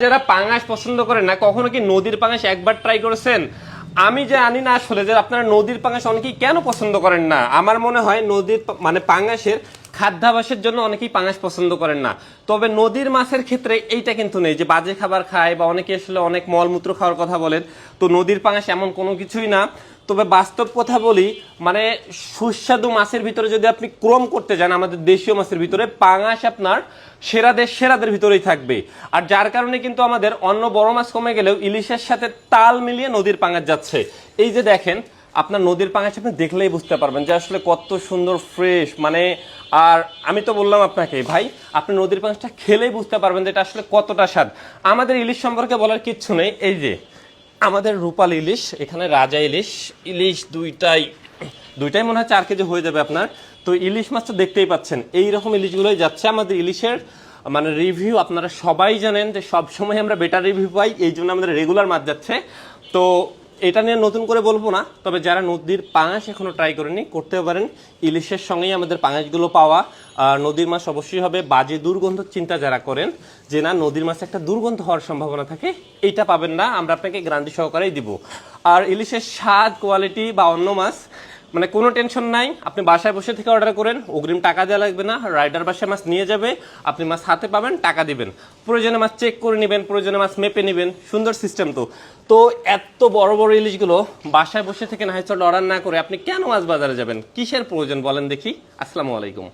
যারা পাঙাশ পছন্দ করেন না, কখনো কি নদীর পাঙাশ একবার ট্রাই করেছেন? আমি যে জানি না আসলে যে আপনারা নদীর পাঙাশ অনেকেই কেন পছন্দ করেন না। আমার মনে হয় নদীর মানে পাঙাশের খাদ্যাভ্যাসের জন্য অনেকেই পাঙাশ পছন্দ করেন না। তবে নদীর মাছের ক্ষেত্রে এইটা কিন্তু নেই যে বাজে খাবার খায় বা অনেকে আসলে অনেক মলমূত্র খাওয়ার কথা বলেন। তো নদীর পাঙাশ এমন কোনো কিছুই না। তবে বাস্তব কথা বলি, মানে সুস্বাদু মাছের ভিতরে যদি আপনি ক্রম করতে যান আমাদের দেশীয় মাছের ভিতরে, পাঙাশ আপনার সেরাদের ভিতরেই থাকবে। আর যার কারণে কিন্তু আমাদের অন্য বড় মাছ কমে গেলেও ইলিশের সাথে তাল মিলিয়ে নদীর পাঙাশ যাচ্ছে। এই যে দেখেন, আপনার নদীর পাঙাশ আপনি দেখলেই বুঝতে পারবেন যে আসলে কত সুন্দর ফ্রেশ। মানে আর আমি তো বললাম আপনাকে ভাই, আপনি নদীর পাঙাশটা খেলেই বুঝতে পারবেন যে এটা আসলে কতটা স্বাদ। আমাদের ইলিশ সম্পর্কে বলার কিচ্ছু নেই। এই যে আমাদের রূপাল ইলিশ, এখানে রাজা ইলিশ, ইলিশ দুইটাই মনে হয় 4 কেজি হয়ে যাবে আপনার। তো ইলিশ মাছ তো দেখতেই পাচ্ছেন, এইরকম ইলিশগুলোই যাচ্ছে। আমাদের ইলিশের মানে রিভিউ আপনারা সবাই জানেন যে সব সময় আমরা বেটার রিভিউ পাই, এই জন্য আমাদের রেগুলার মাছ যাচ্ছে। তো এটা নিয়ে নতুন করে বলবো না, তবে যারা নদীর পাঙাশ এখনো ট্রাই করেনি করতে পারেন। ইলিশের সঙ্গেই আমাদের পাঙাশগুলো পাওয়া। আর নদীর মাছ অবশ্যই হবে। বাজে দুর্গন্ধ চিন্তা যারা করেন যে না নদীর মাছ একটা দুর্গন্ধ হওয়ার সম্ভাবনা থাকে, এইটা পাবেন না, আমরা আপনাকে গ্যারান্টি সহকারেই দিব। আর ইলিশের স্বাদ, কোয়ালিটি বা অন্য মাছ মানে কোনো টেনশন নাই। আপনি বাসায় বসে থেকে অর্ডার করেন, অগ্রিম টাকা দেওয়া লাগবে না। রাইডার বাসায় মাছ নিয়ে যাবে, আপনি মাছ হাতে পাবেন, টাকা দিবেন। প্রয়োজনে মাছ চেক করে নেবেন, প্রয়োজনে মাছ মেপে নেবেন। সুন্দর সিস্টেম। তো এত বড় বড় ইলিশগুলো বাসায় বসে থেকে না হয় অর্ডার না করে আপনি কেন মাছ বাজারে যাবেন? কিসের প্রয়োজন বলেন দেখি। আসসালামু আলাইকুম।